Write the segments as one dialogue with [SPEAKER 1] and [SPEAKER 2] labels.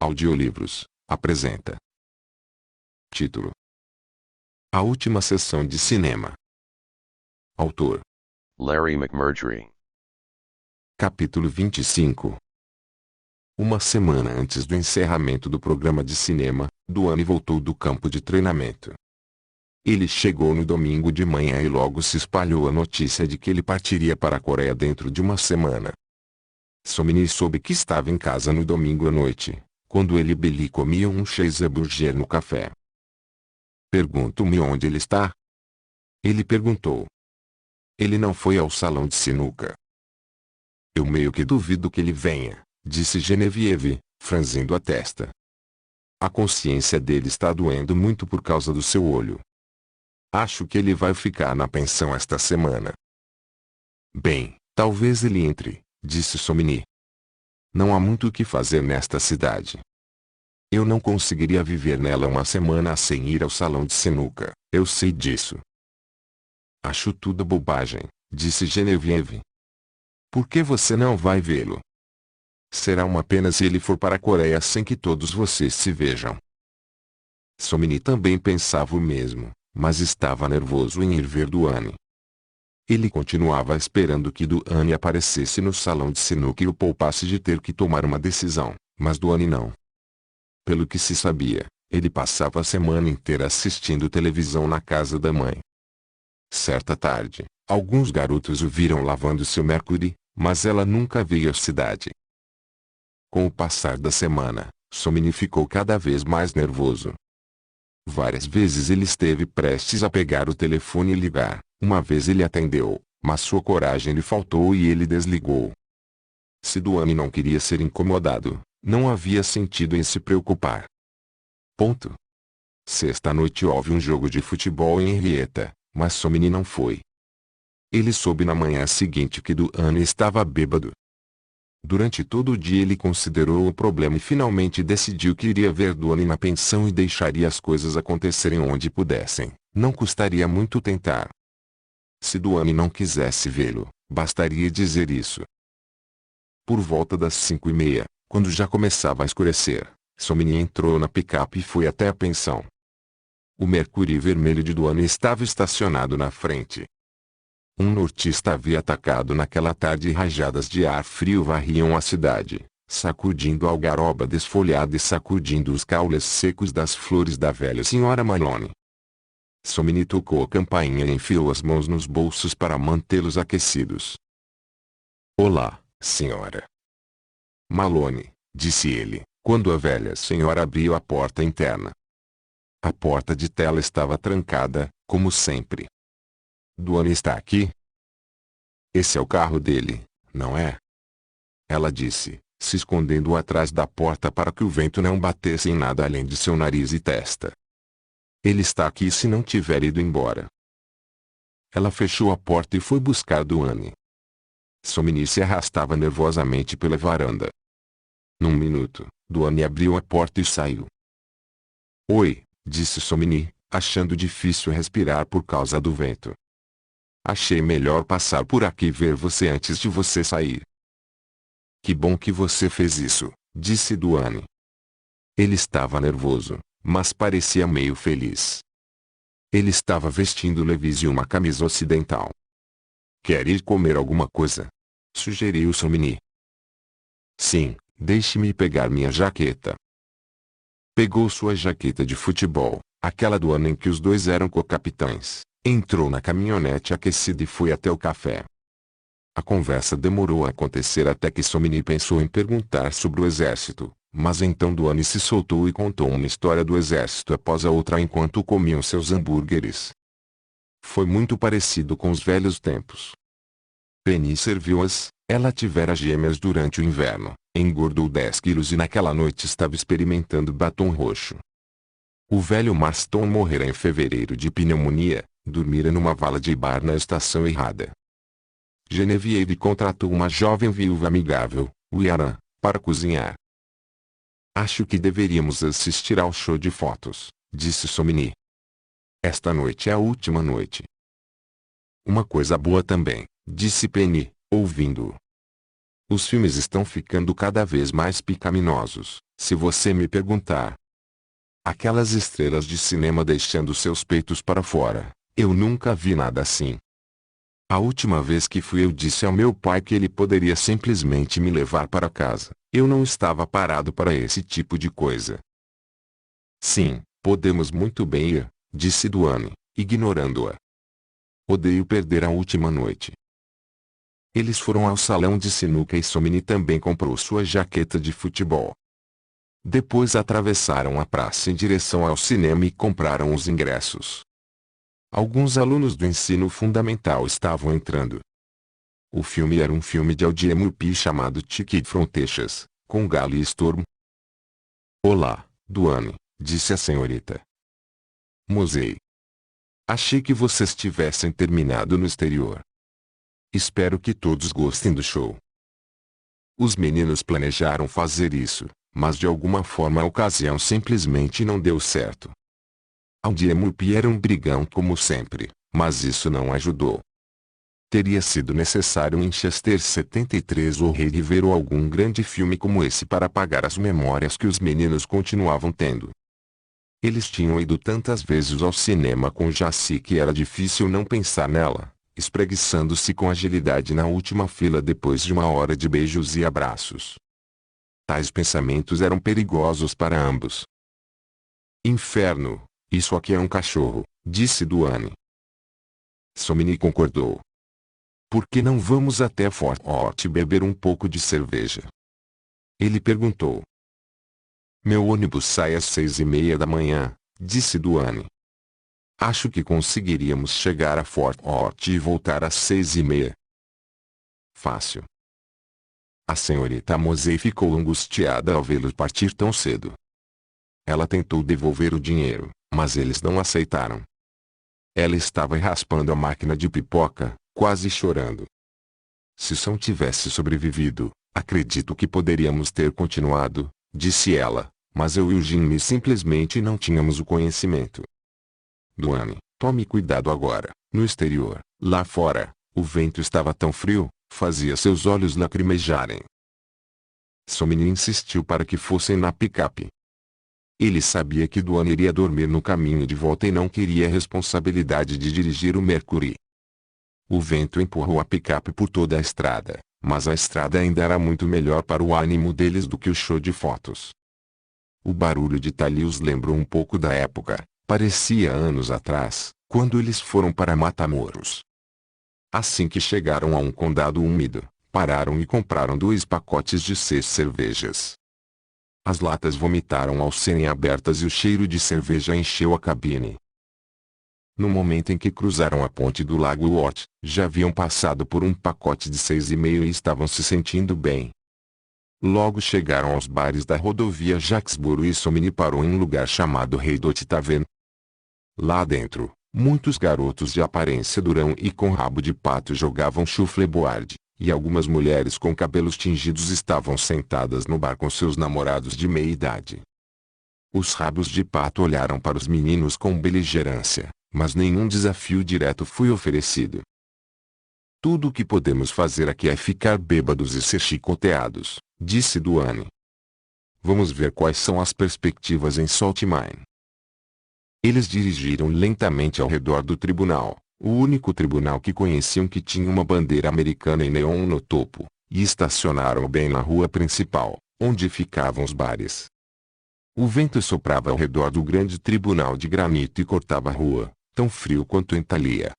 [SPEAKER 1] Audiolivros apresenta. Título: A Última Sessão de Cinema. Autor:
[SPEAKER 2] Larry McMurtry.
[SPEAKER 1] Capítulo 25. Uma semana antes do encerramento do programa de cinema, Duane voltou do campo de treinamento. Ele chegou no domingo de manhã e logo se espalhou a notícia de que ele partiria para a Coreia dentro de uma semana. Somni soube que estava em casa no domingo à noite, quando ele e Billy comiam um cheeseburger no café. Pergunto-me onde ele está? Ele perguntou. Ele não foi ao salão de sinuca. Eu meio que duvido que ele venha, disse Genevieve, franzindo a testa. A consciência dele está doendo muito por causa do seu olho. Acho que ele vai ficar na pensão esta semana. Bem, talvez ele entre, disse Somni. Não há muito o que fazer nesta cidade. Eu não conseguiria viver nela uma semana sem ir ao salão de sinuca, eu sei disso. Acho tudo bobagem, disse Genevieve. Por que você não vai vê-lo? Será uma pena se ele for para a Coreia sem que todos vocês se vejam. Somni também pensava o mesmo, mas estava nervoso em ir ver Duane. Ele continuava esperando que Duane aparecesse no salão de sinuca e o poupasse de ter que tomar uma decisão, mas Duane não. Pelo que se sabia, ele passava a semana inteira assistindo televisão na casa da mãe. Certa tarde, alguns garotos o viram lavando seu Mercury, mas ela nunca veio à cidade. Com o passar da semana, Somni ficou cada vez mais nervoso. Várias vezes ele esteve prestes a pegar o telefone e ligar. Uma vez ele atendeu, mas sua coragem lhe faltou e ele desligou. Se Duane não queria ser incomodado, não havia sentido em se preocupar. Ponto. Sexta-noite houve um jogo de futebol em Henrietta, mas Somni não foi. Ele soube na manhã seguinte que Duane estava bêbado. Durante todo o dia ele considerou o problema e finalmente decidiu que iria ver Duane na pensão e deixaria as coisas acontecerem onde pudessem. Não custaria muito tentar. Se Duane não quisesse vê-lo, bastaria dizer isso. Por volta das 5:30, quando já começava a escurecer, Somni entrou na picape e foi até a pensão. O Mercury vermelho de Duane estava estacionado na frente. Um nortista havia atacado naquela tarde e rajadas de ar frio varriam a cidade, sacudindo a algaroba desfolhada e sacudindo os caules secos das flores da velha senhora Malone. Somni tocou a campainha e enfiou as mãos nos bolsos para mantê-los aquecidos. Olá, senhora Malone, disse ele, quando a velha senhora abriu a porta interna. A porta de tela estava trancada, como sempre. Duane está aqui? Esse é o carro dele, não é? Ela disse, se escondendo atrás da porta para que o vento não batesse em nada além de seu nariz e testa. Ele está aqui se não tiver ido embora. Ela fechou a porta e foi buscar Duane. Somni se arrastava nervosamente pela varanda. Num minuto, Duane abriu a porta e saiu. Oi, disse Somni, achando difícil respirar por causa do vento. Achei melhor passar por aqui e ver você antes de você sair. Que bom que você fez isso, disse Duane. Ele estava nervoso, mas parecia meio feliz. Ele estava vestindo levis e uma camisa ocidental. Quer ir comer alguma coisa? Sugeriu Somni. Sim, deixe-me pegar minha jaqueta. Pegou sua jaqueta de futebol, aquela do ano em que os dois eram co-capitães, entrou na caminhonete aquecida e foi até o café. A conversa demorou a acontecer até que Somni pensou em perguntar sobre o exército. Mas então Duane se soltou e contou uma história do exército após a outra enquanto comiam seus hambúrgueres. Foi muito parecido com os velhos tempos. Penny serviu-as, ela tivera gêmeas durante o inverno, engordou 10 quilos e naquela noite estava experimentando batom roxo. O velho Marston morrera em fevereiro de pneumonia, dormira numa vala de bar na estação errada. Genevieve contratou uma jovem viúva amigável, Wiaran, para cozinhar. Acho que deveríamos assistir ao show de fotos, disse Somni. Esta noite é a última noite. Uma coisa boa também, disse Penny, ouvindo-o. Os filmes estão ficando cada vez mais pecaminosos, se você me perguntar. Aquelas estrelas de cinema deixando seus peitos para fora, eu nunca vi nada assim. A última vez que fui eu disse ao meu pai que ele poderia simplesmente me levar para casa. Eu não estava parado para esse tipo de coisa. Sim, podemos muito bem ir, disse Duane, ignorando-a. Odeio perder a última noite. Eles foram ao salão de sinuca e Somni também comprou sua jaqueta de futebol. Depois atravessaram a praça em direção ao cinema e compraram os ingressos. Alguns alunos do ensino fundamental estavam entrando. O filme era um filme de Audie Murphy chamado Ticket from Texas, com Gali Storm. Olá, Duane, disse a senhorita Mosey. Achei que vocês tivessem terminado no exterior. Espero que todos gostem do show. Os meninos planejaram fazer isso, mas de alguma forma a ocasião simplesmente não deu certo. Audie Murphy era um brigão como sempre, mas isso não ajudou. Teria sido necessário Winchester 73 ou Rei River ou algum grande filme como esse para apagar as memórias que os meninos continuavam tendo. Eles tinham ido tantas vezes ao cinema com Jaci que era difícil não pensar nela, espreguiçando-se com agilidade na última fila depois de uma hora de beijos e abraços. Tais pensamentos eram perigosos para ambos. Inferno, isso aqui é um cachorro, disse Duane. Somni concordou. Por que não vamos até Fort Worth beber um pouco de cerveja? Ele perguntou. Meu ônibus sai às 6:30 da manhã, disse Duane. Acho que conseguiríamos chegar a Fort Worth e voltar às 6:30. Fácil. A senhorita Mosey ficou angustiada ao vê-lo partir tão cedo. Ela tentou devolver o dinheiro, mas eles não aceitaram. Ela estava raspando a máquina de pipoca, quase chorando. Se Sam tivesse sobrevivido, acredito que poderíamos ter continuado, disse ela, mas eu e o Jimmy simplesmente não tínhamos o conhecimento. Duane, tome cuidado agora, no exterior, lá fora, o vento estava tão frio, fazia seus olhos lacrimejarem. Somni insistiu para que fossem na picape. Ele sabia que Duane iria dormir no caminho de volta e não queria a responsabilidade de dirigir o Mercury. O vento empurrou a picape por toda a estrada, mas a estrada ainda era muito melhor para o ânimo deles do que o show de fotos. O barulho de Tali os lembrou um pouco da época, parecia anos atrás, quando eles foram para Matamoros. Assim que chegaram a um condado úmido, pararam e compraram 2 pacotes de 6 cervejas. As latas vomitaram ao serem abertas e o cheiro de cerveja encheu a cabine. No momento em que cruzaram a ponte do Lago Worth, já haviam passado por um pacote de 6,5 e estavam se sentindo bem. Logo chegaram aos bares da rodovia Jacksboro e Somni parou em um lugar chamado Red Hot Tavern. Lá dentro, muitos garotos de aparência durão e com rabo de pato jogavam shuffleboard, e algumas mulheres com cabelos tingidos estavam sentadas no bar com seus namorados de meia idade. Os rabos de pato olharam para os meninos com beligerância, mas nenhum desafio direto foi oferecido. Tudo o que podemos fazer aqui é ficar bêbados e ser chicoteados, disse Duane. Vamos ver quais são as perspectivas em Salt Mine. Eles dirigiram lentamente ao redor do tribunal, o único tribunal que conheciam que tinha uma bandeira americana em neon no topo, e estacionaram bem na rua principal, onde ficavam os bares. O vento soprava ao redor do grande tribunal de granito e cortava a rua, tão frio quanto em Thalia.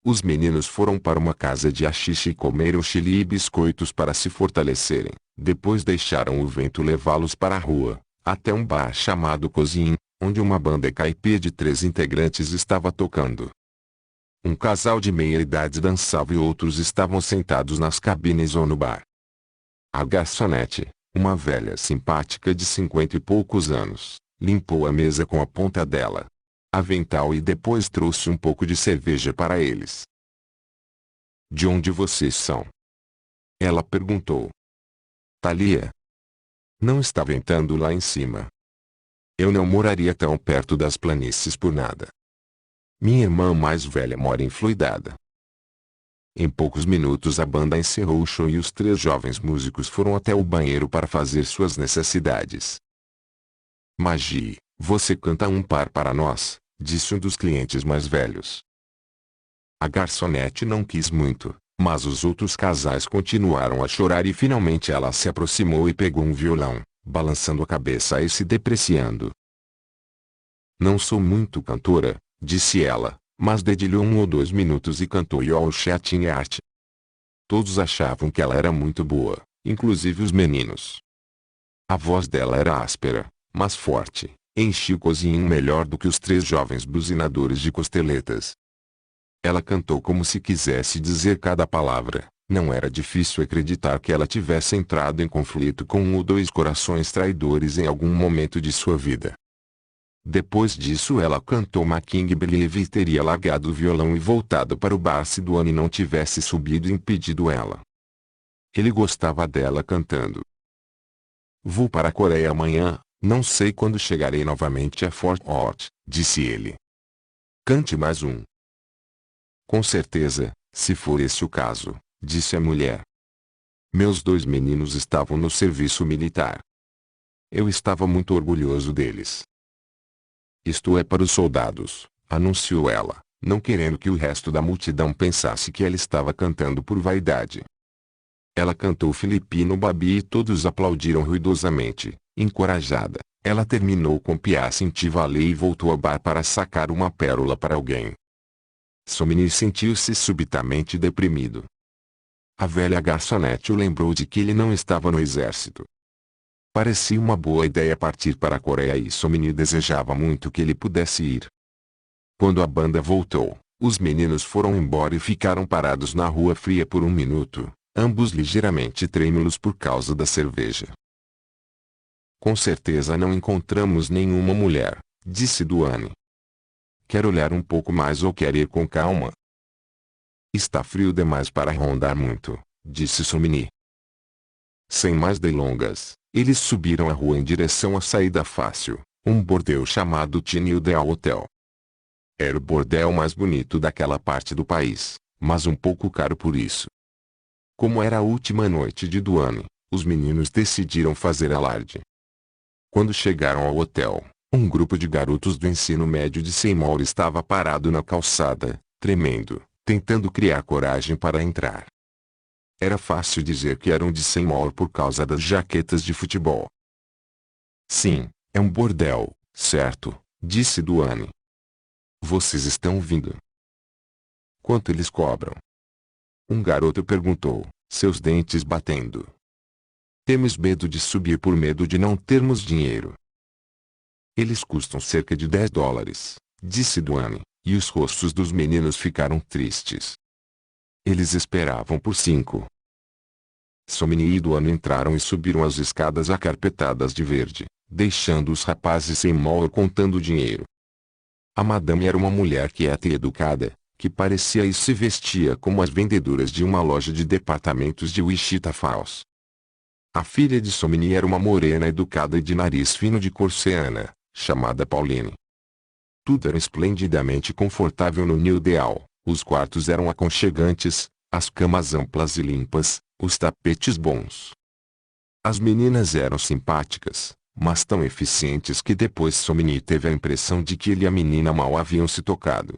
[SPEAKER 1] Os meninos foram para uma casa de haxixe e comeram chili e biscoitos para se fortalecerem, depois deixaram o vento levá-los para a rua, até um bar chamado Cozinha, onde uma banda caipira de 3 integrantes estava tocando. Um casal de meia-idade dançava e outros estavam sentados nas cabines ou no bar. A garçonete, uma velha simpática de 50 e poucos anos, limpou a mesa com a ponta dela avental e depois trouxe um pouco de cerveja para eles. De onde vocês são? Ela perguntou. Thalia. Não está ventando lá em cima. Eu não moraria tão perto das planícies por nada. Minha irmã mais velha mora em Floydada. Em poucos minutos a banda encerrou o show e os 3 jovens músicos foram até o banheiro para fazer suas necessidades. Maggie, você canta um par para nós, disse um dos clientes mais velhos. A garçonete não quis muito, mas os outros casais continuaram a chorar e finalmente ela se aproximou e pegou um violão, balançando a cabeça e se depreciando. Não sou muito cantora, disse ela, mas dedilhou 1 ou 2 minutos e cantou Your Chatting Art. Todos achavam que ela era muito boa, inclusive os meninos. A voz dela era áspera, mas forte, enchia o cozinho melhor do que os 3 jovens buzinadores de costeletas. Ela cantou como se quisesse dizer cada palavra. Não era difícil acreditar que ela tivesse entrado em conflito com 1 ou 2 corações traidores em algum momento de sua vida. Depois disso ela cantou My King Believe e teria largado o violão e voltado para o bar se Duane não tivesse subido e impedido ela. Ele gostava dela cantando. Vou para a Coreia amanhã, não sei quando chegarei novamente a Fort Worth, disse ele. Cante mais um. Com certeza, se for esse o caso, disse a mulher. Meus 2 meninos estavam no serviço militar. Eu estava muito orgulhoso deles. Isto é para os soldados, anunciou ela, não querendo que o resto da multidão pensasse que ela estava cantando por vaidade. Ela cantou Filipino Babi e todos aplaudiram ruidosamente. Encorajada, ela terminou com Piacenti Valley e voltou ao bar para sacar uma pérola para alguém. Somni sentiu-se subitamente deprimido. A velha garçonete o lembrou de que ele não estava no exército. Parecia uma boa ideia partir para a Coreia e Somni desejava muito que ele pudesse ir. Quando a banda voltou, os meninos foram embora e ficaram parados na rua fria por 1 minuto, ambos ligeiramente trêmulos por causa da cerveja. Com certeza não encontramos nenhuma mulher, disse Duane. Quer olhar um pouco mais ou quer ir com calma? Está frio demais para rondar muito, disse Somni. Sem mais delongas, eles subiram a rua em direção à saída fácil, um bordel chamado Chinildale Hotel. Era o bordel mais bonito daquela parte do país, mas um pouco caro por isso. Como era a última noite de Duane, os meninos decidiram fazer alarde. Quando chegaram ao hotel, um grupo de garotos do ensino médio de Seymour estava parado na calçada, tremendo, tentando criar coragem para entrar. Era fácil dizer que eram de Seymour por causa das jaquetas de futebol. Sim, é um bordel, certo, disse Duane. Vocês estão vindo. Quanto eles cobram? Um garoto perguntou, seus dentes batendo. Temos medo de subir por medo de não termos dinheiro. Eles custam cerca de $10, disse Duane, e os rostos dos meninos ficaram tristes. Eles esperavam por 5. Somni e Duane entraram e subiram as escadas acarpetadas de verde, deixando os rapazes sem mal contando o dinheiro. A madame era uma mulher quieta e educada, que parecia e se vestia como as vendedoras de uma loja de departamentos de Wichita Falls. A filha de Somni era uma morena educada e de nariz fino de cor ciana, chamada Pauline. Tudo era esplendidamente confortável no New Deal, os quartos eram aconchegantes, as camas amplas e limpas, os tapetes bons. As meninas eram simpáticas, mas tão eficientes que depois Somni teve a impressão de que ele e a menina mal haviam se tocado.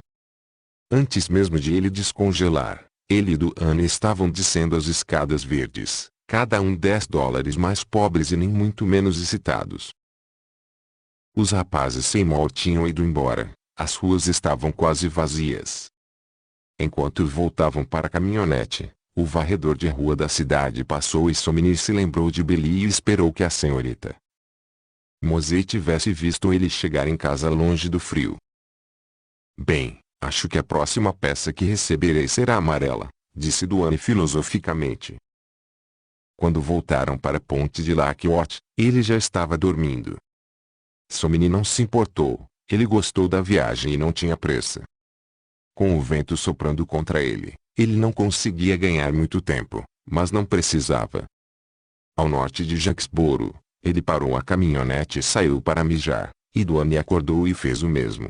[SPEAKER 1] Antes mesmo de ele descongelar, ele e Duane estavam descendo as escadas verdes, cada um $10 mais pobres e nem muito menos excitados. Os rapazes Seymour tinham ido embora, as ruas estavam quase vazias. Enquanto voltavam para a caminhonete, o varredor de rua da cidade passou e Somni se lembrou de Billy e esperou que a senhorita Mosey tivesse visto ele chegar em casa longe do frio. Bem, acho que a próxima peça que receberei será amarela, disse Duane filosoficamente. Quando voltaram para a ponte de Lockwood, ele já estava dormindo. Somni não se importou, ele gostou da viagem e não tinha pressa. Com o vento soprando contra ele, ele não conseguia ganhar muito tempo, mas não precisava. Ao norte de Jacksboro, ele parou a caminhonete e saiu para mijar, e Duane acordou e fez o mesmo.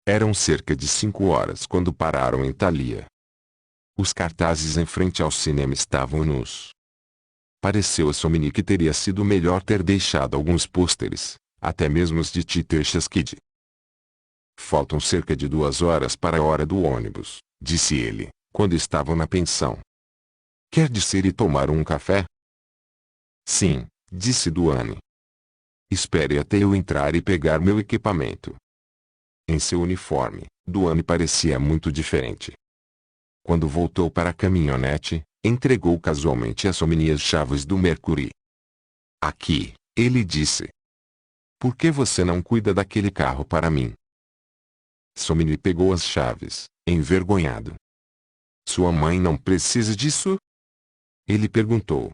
[SPEAKER 1] Eram cerca de 5 horas quando pararam em Thalia. Os cartazes em frente ao cinema estavam nus. Pareceu a Somni que teria sido melhor ter deixado alguns pôsteres, até mesmo os de Teacher's Kid. Faltam cerca de 2 horas para a hora do ônibus, disse ele, quando estavam na pensão. Quer descer e tomar um café? Sim, disse Duane. Espere até eu entrar e pegar meu equipamento. Em seu uniforme, Duane parecia muito diferente. Quando voltou para a caminhonete, entregou casualmente a Somni as chaves do Mercury. Aqui, ele disse. Por que você não cuida daquele carro para mim? Somni pegou as chaves, envergonhado. Sua mãe não precisa disso? Ele perguntou.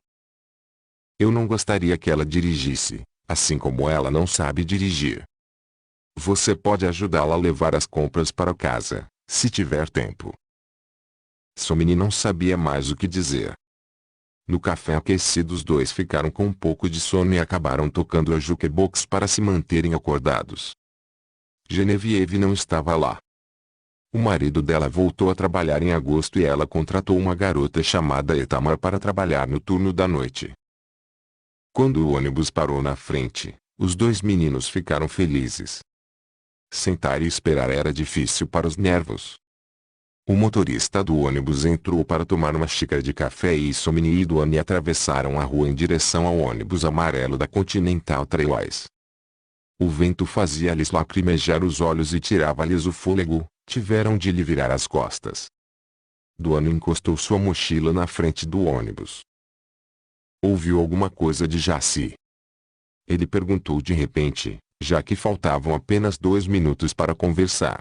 [SPEAKER 1] Eu não gostaria que ela dirigisse, assim como ela não sabe dirigir. Você pode ajudá-la a levar as compras para casa, se tiver tempo. Somni não sabia mais o que dizer. No café aquecido os dois ficaram com um pouco de sono e acabaram tocando a jukebox para se manterem acordados. Genevieve não estava lá. O marido dela voltou a trabalhar em agosto e ela contratou uma garota chamada Itamar para trabalhar no turno da noite. Quando o ônibus parou na frente, os 2 meninos ficaram felizes. Sentar e esperar era difícil para os nervos. O motorista do ônibus entrou para tomar uma xícara de café e Somni e Duane atravessaram a rua em direção ao ônibus amarelo da Continental Trailways. O vento fazia-lhes lacrimejar os olhos e tirava-lhes o fôlego, tiveram de lhe virar as costas. Duane encostou sua mochila na frente do ônibus. Ouviu alguma coisa de Jaci? Ele perguntou de repente, já que faltavam apenas 2 minutos para conversar.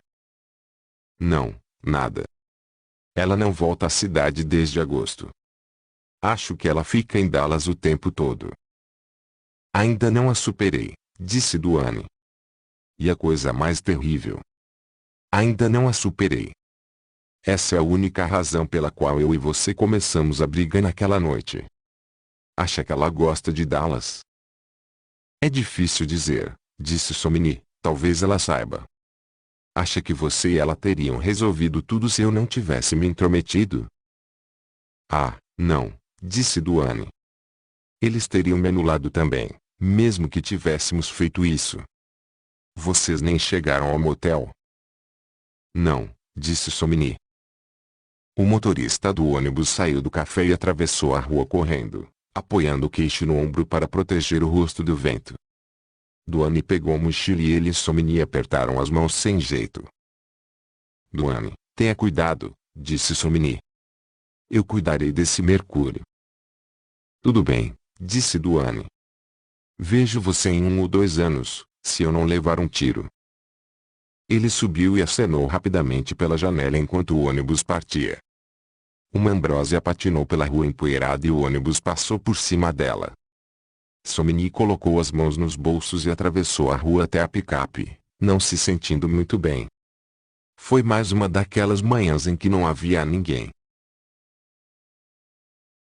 [SPEAKER 1] Não, nada. Ela não volta à cidade desde agosto. Acho que ela fica em Dallas o tempo todo. Ainda não a superei, disse Duane. E a coisa mais terrível. Ainda não a superei. Essa é a única razão pela qual eu e você começamos a briga naquela noite. Acha que ela gosta de Dallas? É difícil dizer, disse Somni, talvez ela saiba. Acha que você e ela teriam resolvido tudo se eu não tivesse me intrometido? Ah, não, disse Duane. Eles teriam me anulado também, mesmo que tivéssemos feito isso. Vocês nem chegaram ao motel? Não, disse Somni. O motorista do ônibus saiu do café e atravessou a rua correndo, apoiando o queixo no ombro para proteger o rosto do vento. Duane pegou a mochila e ele e Somni apertaram as mãos sem jeito. Duane, tenha cuidado, disse Somni. Eu cuidarei desse Mercúrio. Tudo bem, disse Duane. Vejo você em 1 ou 2 anos, se eu não levar um tiro. Ele subiu e acenou rapidamente pela janela enquanto o ônibus partia. Uma ambrósia patinou pela rua empoeirada e o ônibus passou por cima dela. Somni colocou as mãos nos bolsos e atravessou a rua até a picape, não se sentindo muito bem. Foi mais uma daquelas manhãs em que não havia ninguém.